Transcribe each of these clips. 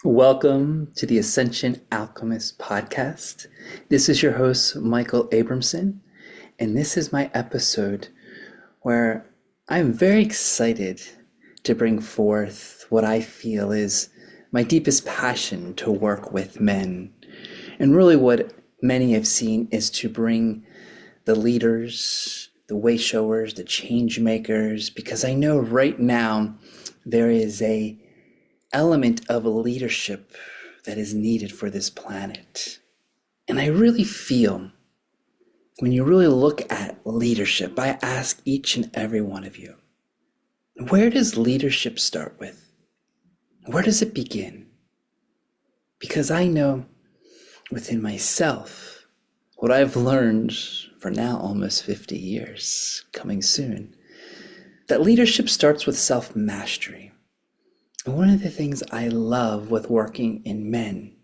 Welcome to the Ascension Alchemists podcast. This is your host, Michael Abramson, and this is my episode where I'm very excited to bring forth what I feel is my deepest passion to work with men. And really what many have seen is to bring the leaders, the way showers, the change makers, because I know right now there is a element of leadership that is needed for this planet. And I really feel when you really look at leadership, I ask each and every one of you, where does leadership start with? Where does it begin? Because I know within myself, what I've learned for now almost 50 years, coming soon, that leadership starts with self-mastery. And one of the things I love with working in men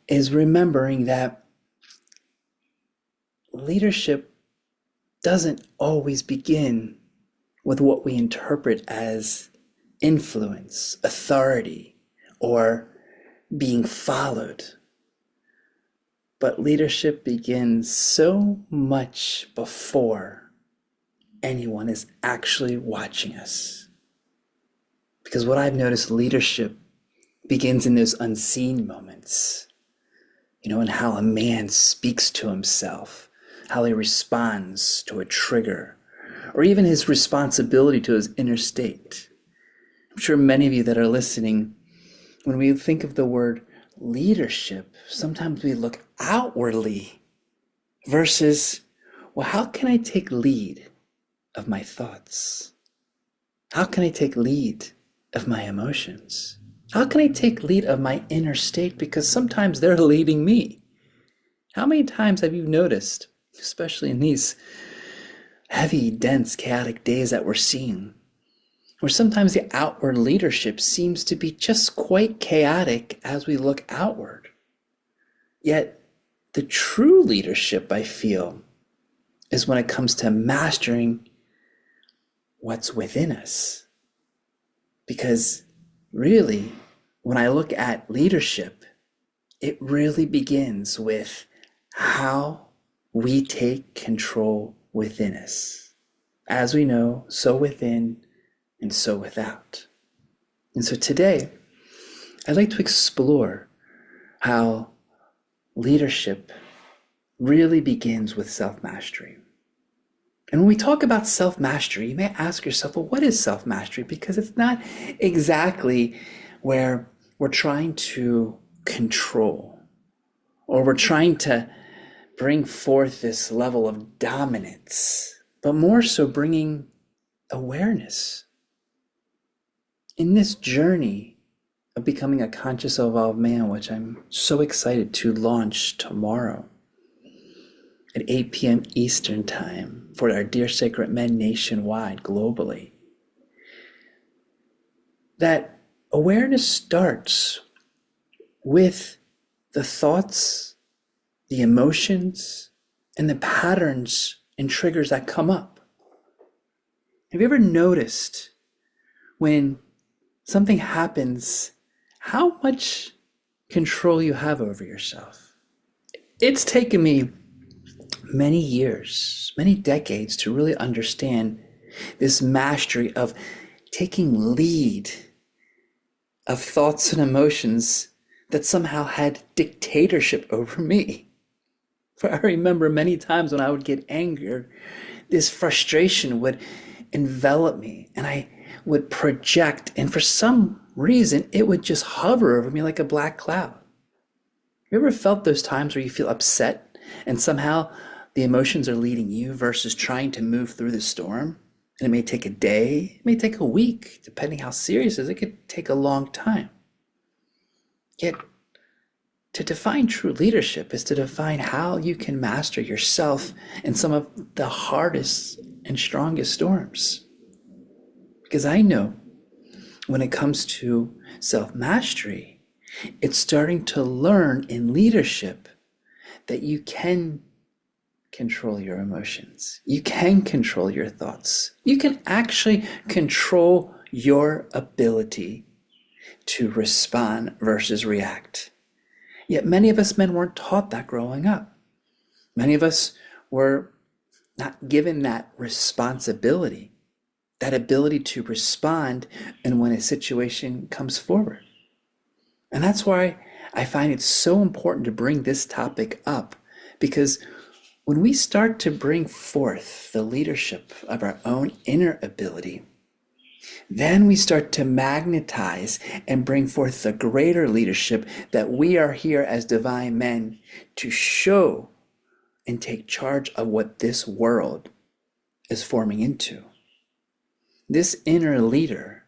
is remembering that leadership doesn't always begin with what we interpret as influence, authority, or being followed. But leadership begins so much before anyone is actually watching us. Because what I've noticed, leadership begins in those unseen moments, in how a man speaks to himself, how he responds to a trigger, or even his responsibility to his inner state. I'm sure many of you that are listening, when we think of the word leadership, sometimes we look outwardly versus, well, how can I take lead of my thoughts? How can I take lead of my emotions? How can I take lead of my inner state? Because sometimes they're leading me. How many times have you noticed, especially in these heavy, dense, chaotic days that we're seeing, where sometimes the outward leadership seems to be just quite chaotic as we look outward. Yet the true leadership, I feel, is when it comes to mastering what's within us. Because really, when I look at leadership, it really begins with how we take control within us. As we know, so within and so without. And so today, I'd like to explore how leadership really begins with self-mastery. And when we talk about self-mastery, you may ask yourself, well, what is self-mastery? Because it's not exactly where we're trying to control or we're trying to bring forth this level of dominance, but more so bringing awareness. In this journey of becoming a conscious evolved man, which I'm so excited to launch tomorrow at 8 p.m. Eastern Time for our Dear Sacred Men nationwide, globally, that awareness starts with the thoughts, the emotions, and the patterns and triggers that come up. Have you ever noticed when something happens, how much control you have over yourself? It's taken me many years, many decades to really understand this mastery of taking lead of thoughts and emotions that somehow had dictatorship over me. For I remember many times when I would get angry, this frustration would envelop me and I would project, and for some reason it would just hover over me like a black cloud. You ever felt those times where you feel upset and somehow the emotions are leading you versus trying to move through the storm? And it may take a day, it may take a week, depending how serious it is. It could take a long time. Yet, to define true leadership is to define how you can master yourself in some of the hardest and strongest storms. Because I know when it comes to self-mastery, it's starting to learn in leadership that you can control your emotions. You can control your thoughts. You can actually control your ability to respond versus react. Yet many of us men weren't taught that growing up. Many of us were not given that responsibility, that ability to respond and when a situation comes forward. And that's why I find it so important to bring this topic up, because when we start to bring forth the leadership of our own inner ability, then we start to magnetize and bring forth the greater leadership that we are here as divine men to show and take charge of what this world is forming into. This inner leader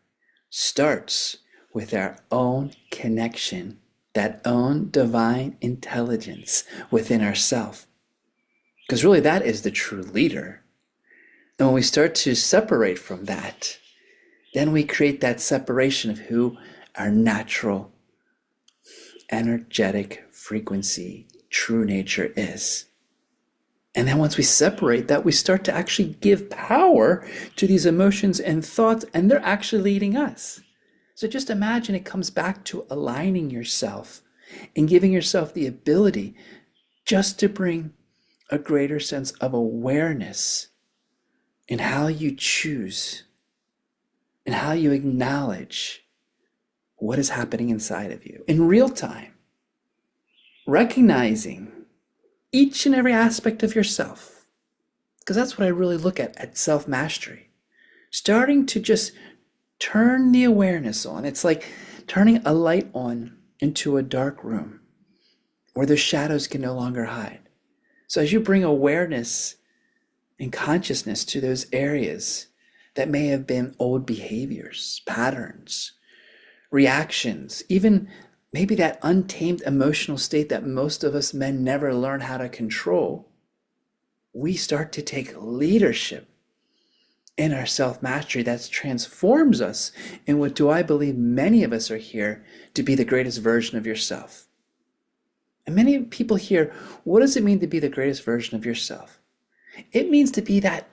starts with our own connection, that own divine intelligence within ourselves. Because really that is the true leader. And when we start to separate from that, then we create that separation of who our natural, energetic frequency, true nature is. And then once we separate that, we start to actually give power to these emotions and thoughts, and they're actually leading us. So just imagine it comes back to aligning yourself and giving yourself the ability just to bring a greater sense of awareness in how you choose and how you acknowledge what is happening inside of you in real time, recognizing each and every aspect of yourself, because that's what I really look at self-mastery. Starting to just turn the awareness on. It's like turning a light on into a dark room where the shadows can no longer hide. So as you bring awareness and consciousness to those areas that may have been old behaviors, patterns, reactions, even maybe that untamed emotional state that most of us men never learn how to control, we start to take leadership in our self-mastery that transforms us in what do I believe many of us are here to be the greatest version of yourself. And many people hear, what does it mean to be the greatest version of yourself? It means to be that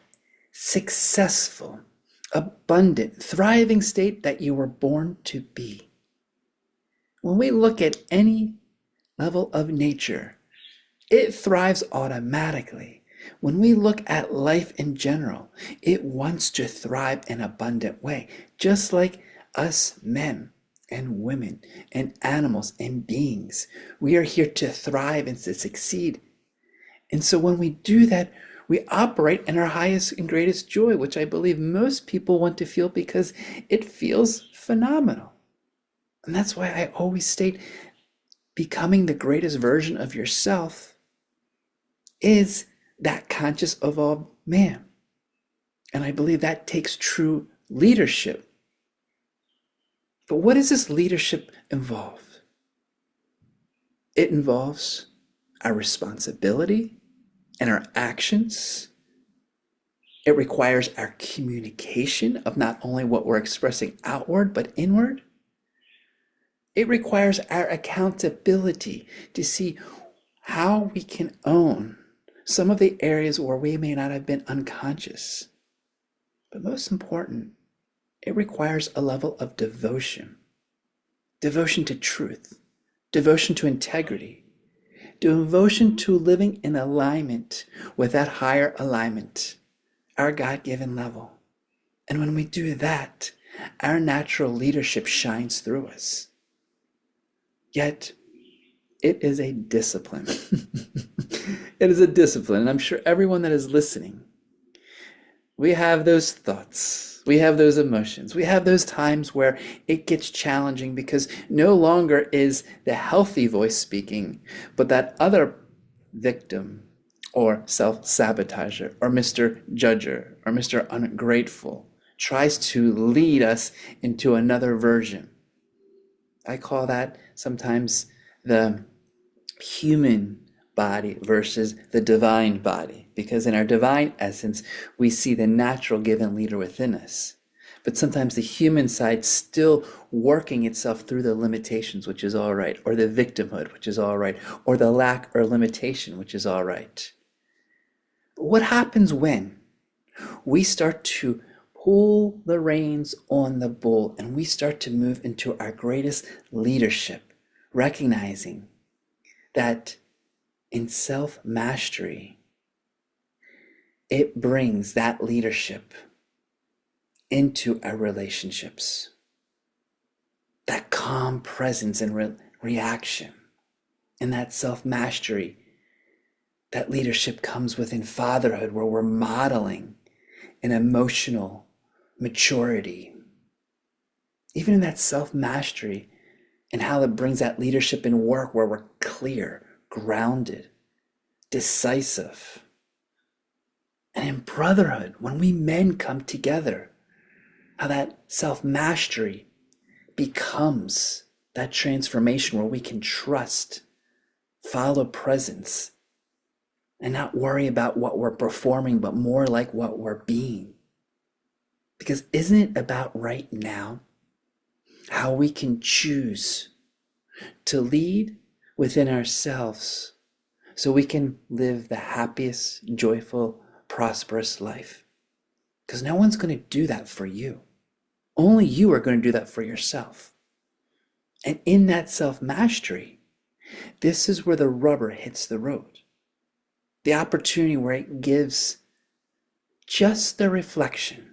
successful, abundant, thriving state that you were born to be. When we look at any level of nature, it thrives automatically. When we look at life in general, it wants to thrive in an abundant way, just like us men and women and animals and beings. We are here to thrive and to succeed. And so when we do that, we operate in our highest and greatest joy, which I believe most people want to feel because it feels phenomenal. And that's why I always state becoming the greatest version of yourself is that conscious evolved man. And I believe that takes true leadership. But what does this leadership involve? It involves our responsibility and our actions. It requires our communication of not only what we're expressing outward, but inward. It requires our accountability to see how we can own some of the areas where we may not have been unconscious. But most important, it requires a level of devotion. Devotion to truth, devotion to integrity, devotion to living in alignment with that higher alignment, our God-given level. And when we do that, our natural leadership shines through us. Yet, it is a discipline. It is a discipline, and I'm sure everyone that is listening, we have those thoughts, we have those emotions, we have those times where it gets challenging because no longer is the healthy voice speaking, but that other victim or self-sabotager or Mr. Judger or Mr. Ungrateful tries to lead us into another version. I call that sometimes the human body versus the divine body, because in our divine essence, we see the natural given leader within us. But sometimes the human side still working itself through the limitations, which is all right, or the victimhood, which is all right, or the lack or limitation, which is all right. But what happens when we start to pull the reins on the bull and we start to move into our greatest leadership, recognizing that in self-mastery, it brings that leadership into our relationships. That calm presence and reaction. And that self-mastery, that leadership comes within fatherhood where we're modeling an emotional maturity. Even in that self-mastery and how it brings that leadership in work where we're clear, grounded, decisive. And in brotherhood, when we men come together, how that self-mastery becomes that transformation where we can trust, follow presence, and not worry about what we're performing, but more like what we're being. Because isn't it about right now how we can choose to lead within ourselves so we can live the happiest, joyful, prosperous life? Because no one's going to do that for you. Only you are going to do that for yourself. And in that self-mastery, this is where the rubber hits the road. The opportunity where it gives just the reflection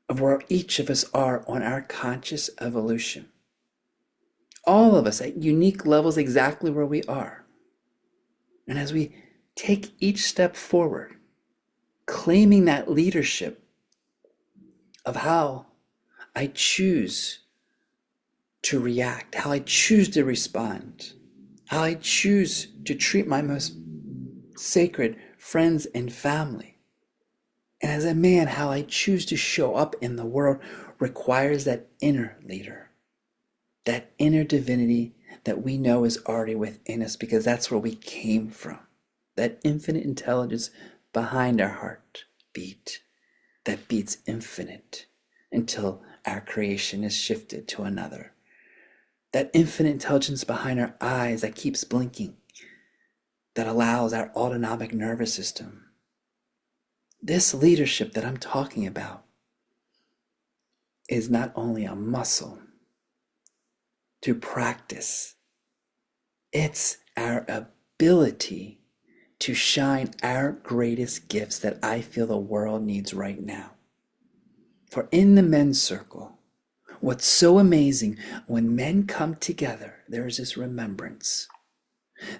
of where each of us are on our conscious evolution. All of us at unique levels exactly where we are. And as we take each step forward, claiming that leadership of how I choose to react, how I choose to respond, how I choose to treat my most sacred friends and family. And as a man, how I choose to show up in the world requires that inner leader, that inner divinity that we know is already within us because that's where we came from, that infinite intelligence behind our heartbeat that beats infinite until our creation is shifted to another. That infinite intelligence behind our eyes that keeps blinking, that allows our autonomic nervous system. This leadership that I'm talking about is not only a muscle to practice, it's our ability to shine our greatest gifts that I feel the world needs right now. For in the men's circle, what's so amazing, when men come together, there is this remembrance.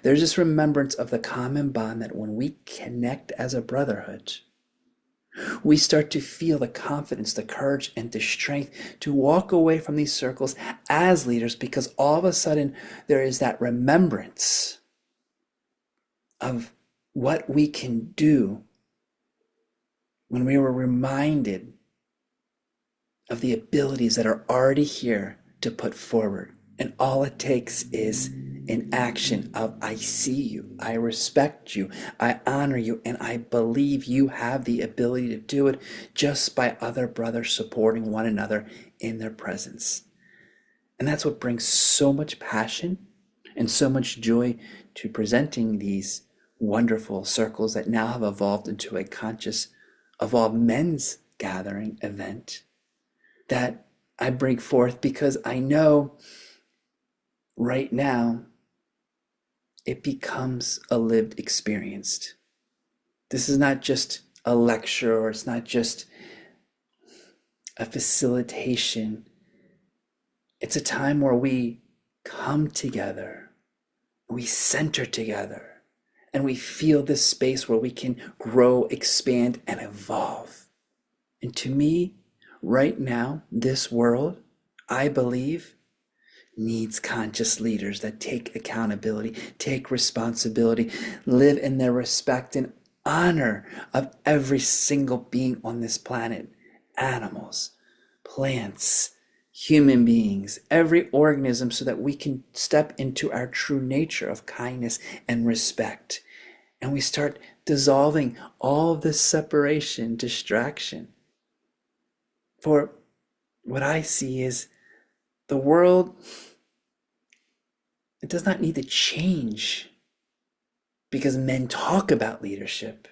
There's this remembrance of the common bond that when we connect as a brotherhood, we start to feel the confidence, the courage, and the strength to walk away from these circles as leaders because all of a sudden there is that remembrance of what we can do when we were reminded of the abilities that are already here to put forward. And all it takes is an action of I see you, I respect you, I honor you, and I believe you have the ability to do it just by other brothers supporting one another in their presence. And that's what brings so much passion and so much joy to presenting these wonderful circles that now have evolved into a conscious, evolved men's gathering event that I bring forth because I know right now it becomes a lived experience. This is not just a lecture or it's not just a facilitation. It's a time where we come together, we center together, and we feel this space where we can grow, expand, and evolve. And to me, right now, this world, I believe, needs conscious leaders that take accountability, take responsibility, live in their respect and honor of every single being on this planet, animals, plants, human beings, every organism, so that we can step into our true nature of kindness and respect. And we start dissolving all of this separation, distraction. For what I see is the world, it does not need to change because men talk about leadership.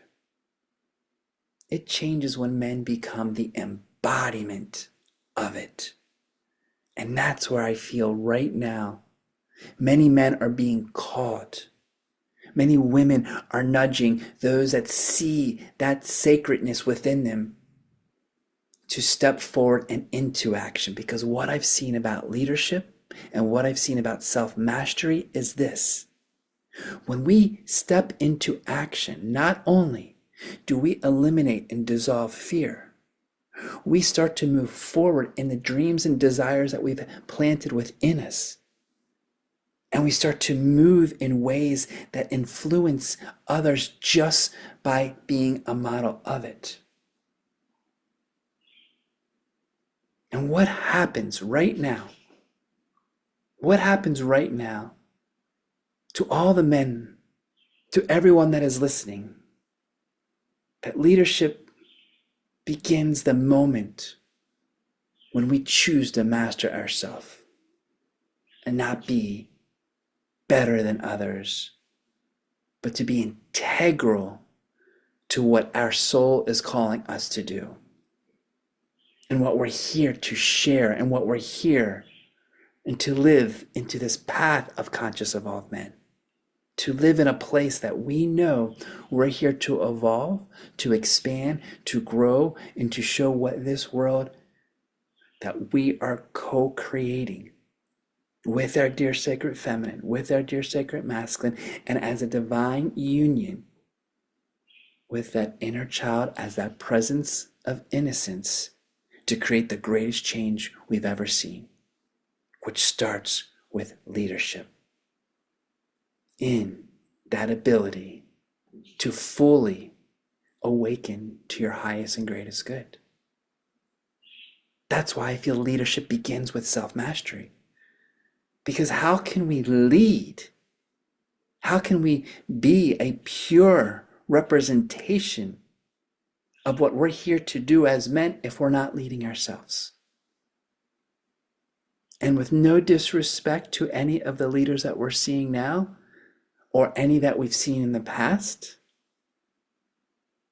It changes when men become the embodiment embodiment of it. And that's where I feel right now many men are being called. Many women are nudging those that see that sacredness within them to step forward and into action. Because what I've seen about leadership and what I've seen about self-mastery is this. When we step into action, not only do we eliminate and dissolve fear, we start to move forward in the dreams and desires that we've planted within us. And we start to move in ways that influence others just by being a model of it. And what happens right now? What happens right now to all the men, to everyone that is listening? That leadership begins the moment when we choose to master ourselves and not be better than others, but to be integral to what our soul is calling us to do and what we're here to share and what we're here and to live into this path of conscious evolved men, to live in a place that we know we're here to evolve, to expand, to grow, and to show what this world that we are co-creating with our dear sacred feminine, with our dear sacred masculine, and as a divine union with that inner child as that presence of innocence to create the greatest change we've ever seen, which starts with leadership in that ability to fully awaken to your highest and greatest good. That's why I feel leadership begins with self-mastery. Because how can we lead? How can we be a pure representation of what we're here to do as men if we're not leading ourselves? And with no disrespect to any of the leaders that we're seeing now or any that we've seen in the past,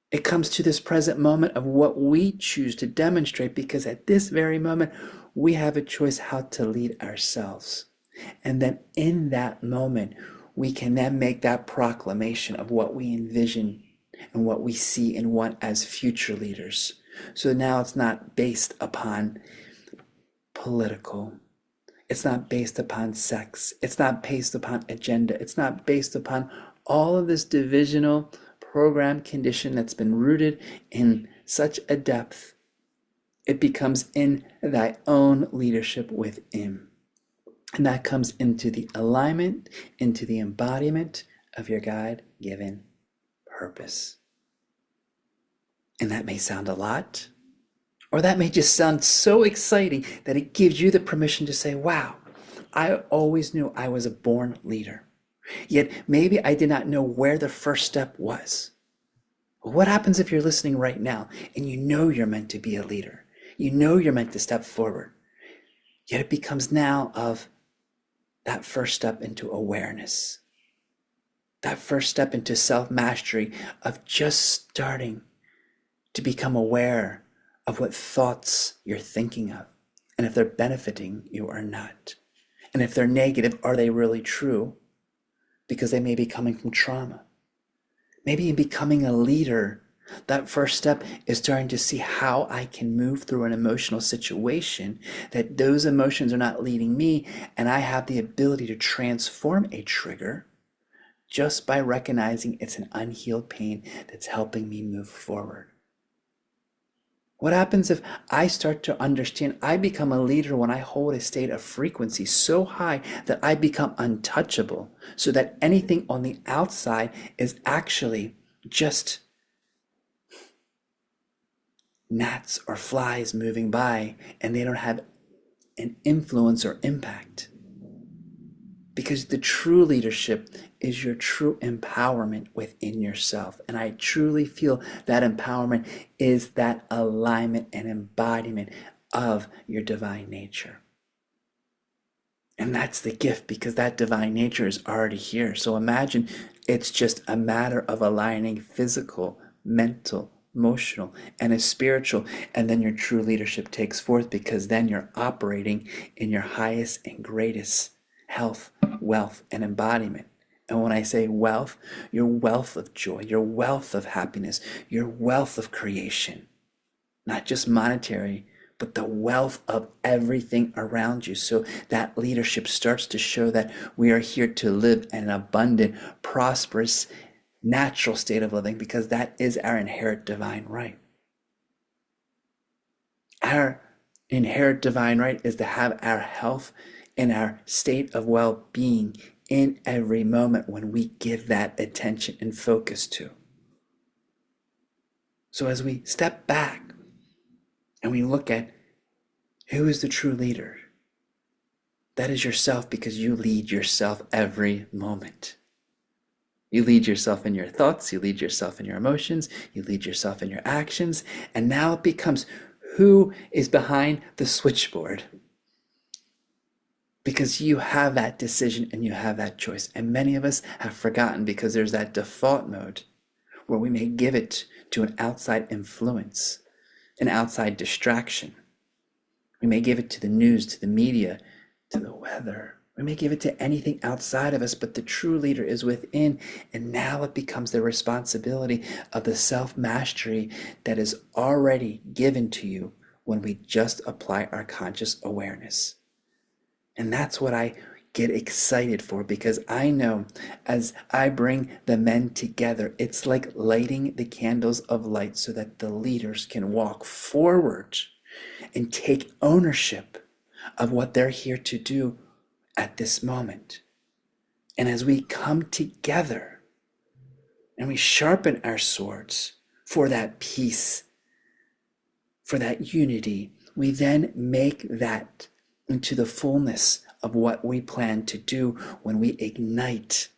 it comes to this present moment of what we choose to demonstrate, because at this very moment, we have a choice how to lead ourselves. And then in that moment, we can then make that proclamation of what we envision and what we see and want as future leaders. So now it's not based upon political. It's not based upon sex. It's not based upon agenda. It's not based upon all of this divisional program condition that's been rooted in such a depth. It becomes in thy own leadership within. And that comes into the alignment, into the embodiment of your God-given purpose. And that may sound a lot, or that may just sound so exciting that it gives you the permission to say, wow, I always knew I was a born leader. Yet maybe I did not know where the first step was. What happens if you're listening right now and you know you're meant to be a leader? You know you're meant to step forward. Yet it becomes now of that first step into awareness, that first step into self-mastery of just starting to become aware of what thoughts you're thinking of, and if they're benefiting you or not. And if they're negative, are they really true? Because they may be coming from trauma. Maybe in becoming a leader, that first step is starting to see how I can move through an emotional situation, that those emotions are not leading me, and I have the ability to transform a trigger just by recognizing it's an unhealed pain that's helping me move forward. What happens if I start to understand I become a leader when I hold a state of frequency so high that I become untouchable, so that anything on the outside is actually just gnats or flies moving by, and they don't have an influence or impact. Because the true leadership is your true empowerment within yourself. And I truly feel that empowerment is that alignment and embodiment of your divine nature. And that's the gift, because that divine nature is already here. So imagine it's just a matter of aligning physical, mental, emotional, and a spiritual, and then your true leadership takes forth, because then you're operating in your highest and greatest health, wealth, and embodiment. And when I say wealth, your wealth of joy, your wealth of happiness, your wealth of creation, not just monetary, but the wealth of everything around you. So that leadership starts to show that we are here to live an abundant, prosperous, natural state of living, because that is our inherent divine right. Our inherent divine right is to have our health and our state of well-being in every moment when we give that attention and focus to. So as we step back and we look at who is the true leader, that is yourself, because you lead yourself every moment. You lead yourself in your thoughts, you lead yourself in your emotions, you lead yourself in your actions, and now it becomes who is behind the switchboard. Because you have that decision and you have that choice. And many of us have forgotten, because there's that default mode where we may give it to an outside influence, an outside distraction. We may give it to the news, to the media, to the weather. We may give it to anything outside of us, but the true leader is within. And now it becomes the responsibility of the self-mastery that is already given to you when we just apply our conscious awareness. And that's what I get excited for, because I know as I bring the men together, it's like lighting the candles of light so that the leaders can walk forward and take ownership of what they're here to do at this moment. And as we come together and we sharpen our swords for that peace, for that unity, we then make that into the fullness of what we plan to do when we ignite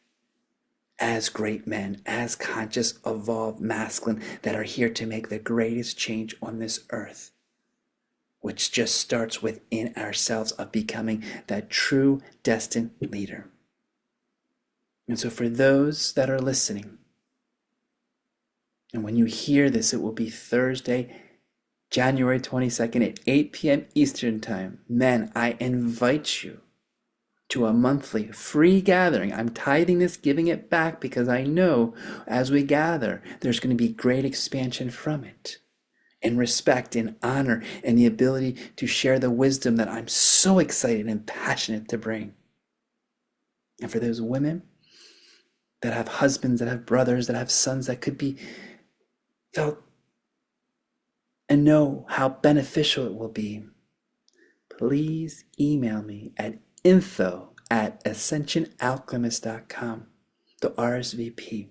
as great men, as conscious, evolved masculine that are here to make the greatest change on this earth, which just starts within ourselves of becoming that true destined leader. And so for those that are listening, and when you hear this, it will be Thursday, January 22nd at 8 p.m. Eastern Time. Men, I invite you to a monthly free gathering. I'm tithing this, giving it back, because I know as we gather, there's going to be great expansion from it. And respect and honor and the ability to share the wisdom that I'm so excited and passionate to bring. And for those women that have husbands, that have brothers, that have sons that could be felt and know how beneficial it will be, please email me at info@ascensionalchemist.com, the RSVP.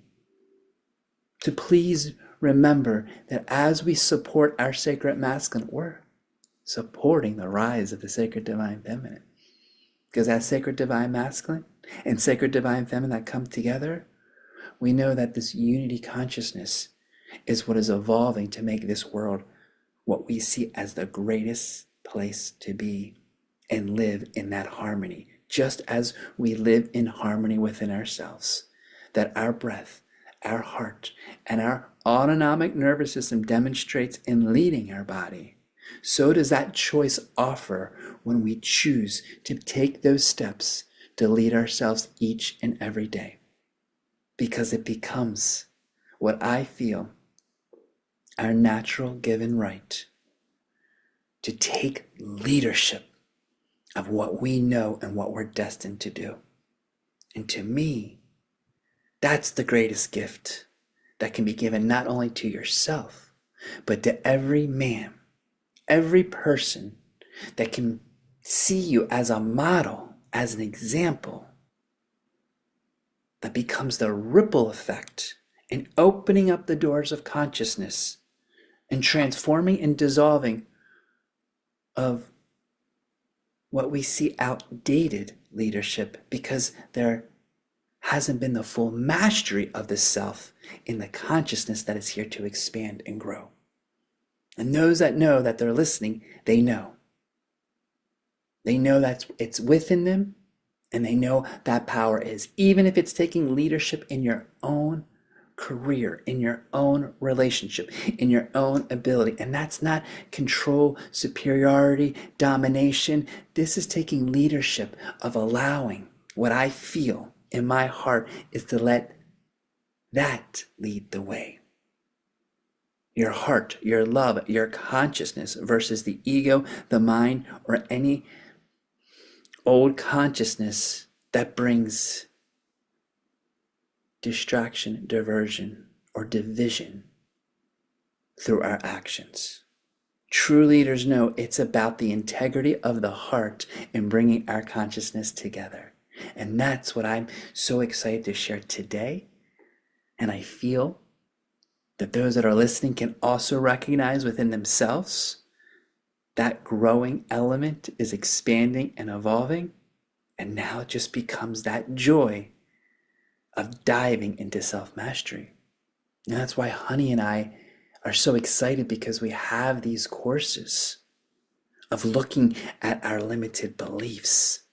To please remember that as we support our sacred masculine, we're supporting the rise of the sacred divine feminine. Because as sacred divine masculine and sacred divine feminine that come together, we know that this unity consciousness is what is evolving to make this world what we see as the greatest place to be and live in that harmony, just as we live in harmony within ourselves, that our breath, our heart, and our autonomic nervous system demonstrates in leading our body. So does that choice offer when we choose to take those steps to lead ourselves each and every day, because it becomes what I feel our natural given right to take leadership of what we know and what we're destined to do. And to me, that's the greatest gift that can be given not only to yourself, but to every man, every person that can see you as a model, as an example, that becomes the ripple effect in opening up the doors of consciousness and transforming and dissolving of what we see outdated leadership, because there hasn't been the full mastery of the self in the consciousness that is here to expand and grow. And those that know that they're listening, they know. They know that it's within them, and they know that power is, even if it's taking leadership in your own career, in your own relationship, in your own ability. And that's not control, superiority, domination. This is taking leadership of allowing what I feel in my heart is to let that lead the way. Your heart, your love, your consciousness versus the ego, the mind, or any old consciousness that brings distraction, diversion, or division through our actions. True leaders know it's about the integrity of the heart and bringing our consciousness together. And that's what I'm so excited to share today. And I feel that those that are listening can also recognize within themselves that growing element is expanding and evolving. And now it just becomes that joy of diving into self-mastery. And that's why Honey and I are so excited, because we have these courses of looking at our limited beliefs,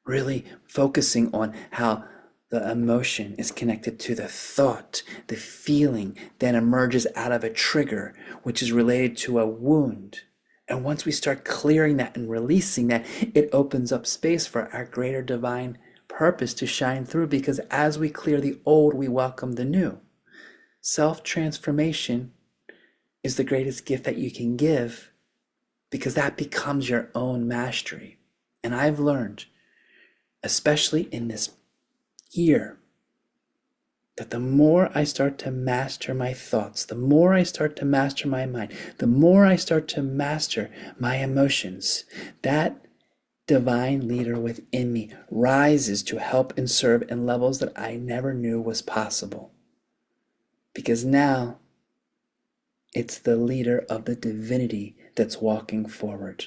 really focusing on how the emotion is connected to the thought, the feeling that emerges out of a trigger, which is related to a wound. And once we start clearing that and releasing that, it opens up space for our greater divine purpose to shine through, because as we clear the old, we welcome the new. Self-transformation is the greatest gift that you can give, because that becomes your own mastery. And I've learned, especially in this year, that the more I start to master my thoughts, the more I start to master my mind, the more I start to master my emotions, that divine leader within me rises to help and serve in levels that I never knew was possible. Because now it's the leader of the divinity that's walking forward,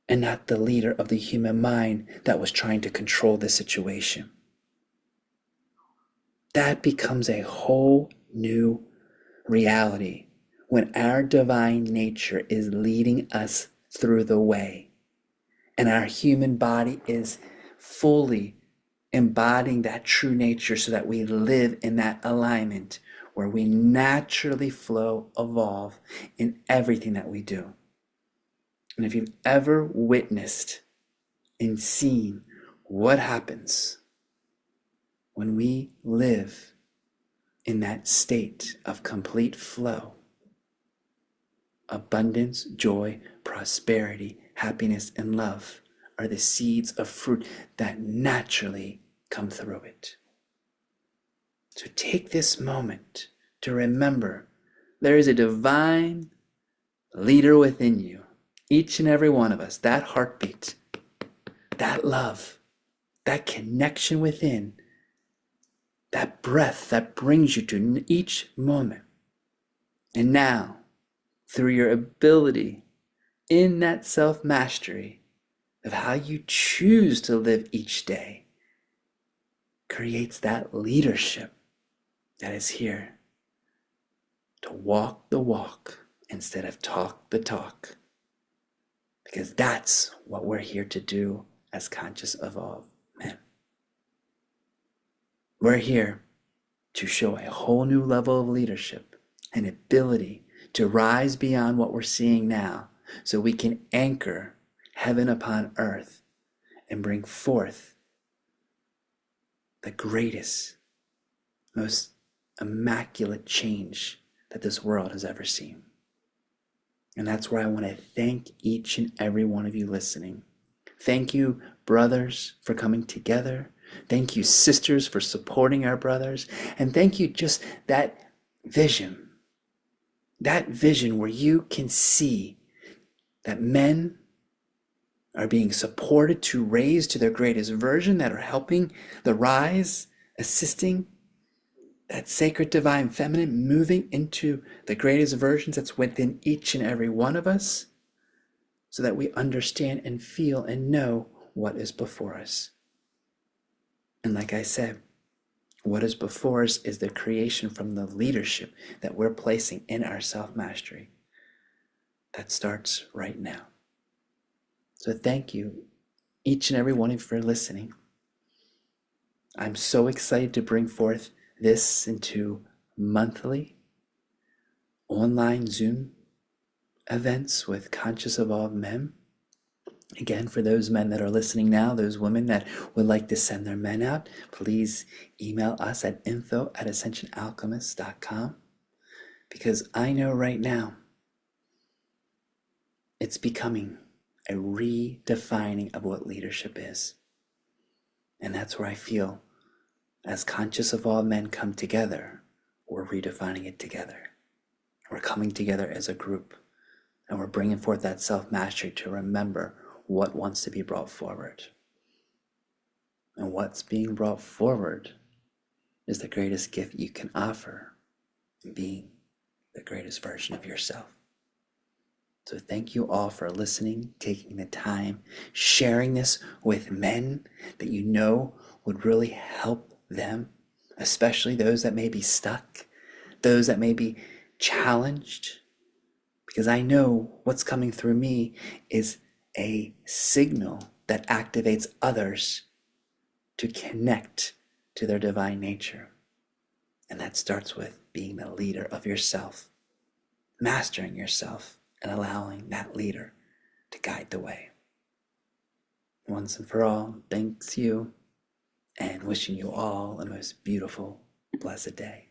and not the leader of the human mind that was trying to control the situation. That becomes a whole new reality when our divine nature is leading us through the way, and our human body is fully embodying that true nature, so that we live in that alignment where we naturally flow, evolve in everything that we do. And if you've ever witnessed and seen what happens when we live in that state of complete flow, abundance, joy, prosperity, happiness, and love are the seeds of fruit that naturally come through it. So take this moment to remember there is a divine leader within you, each and every one of us, that heartbeat, that love, that connection within, that breath that brings you to each moment. And now, through your ability in that self-mastery of how you choose to live each day, creates that leadership that is here to walk the walk instead of talk the talk. Because that's what we're here to do as conscious evolved men. We're here to show a whole new level of leadership, an ability to rise beyond what we're seeing now, so we can anchor heaven upon earth and bring forth the greatest, most immaculate change that this world has ever seen. And that's where I want to thank each and every one of you listening. Thank you, brothers, for coming together. Thank you, sisters, for supporting our brothers. And thank you, just that vision where you can see that men are being supported to raise to their greatest version, that are helping the rise, assisting that sacred divine feminine moving into the greatest versions that's within each and every one of us, so that we understand and feel and know what is before us. And like I said, what is before us is the creation from the leadership that we're placing in our self-mastery. That starts right now. So thank you, each and every one of you, for listening. I'm so excited to bring forth this into monthly online Zoom events with conscious evolved men. Again, for those men that are listening now, those women that would like to send their men out, please email us at info@ascensionalchemists.com, because I know right now it's becoming a redefining of what leadership is. And that's where I feel, as conscious evolved men come together, we're redefining it together. We're coming together as a group, and we're bringing forth that self-mastery to remember what wants to be brought forward. And what's being brought forward is the greatest gift you can offer in being the greatest version of yourself. So thank you all for listening, taking the time, sharing this with men that you know would really help them, especially those that may be stuck, those that may be challenged, because I know what's coming through me is a signal that activates others to connect to their divine nature. And that starts with being the leader of yourself, mastering yourself, and allowing that leader to guide the way. Once and for all, thanks you, and wishing you all a most beautiful, blessed day.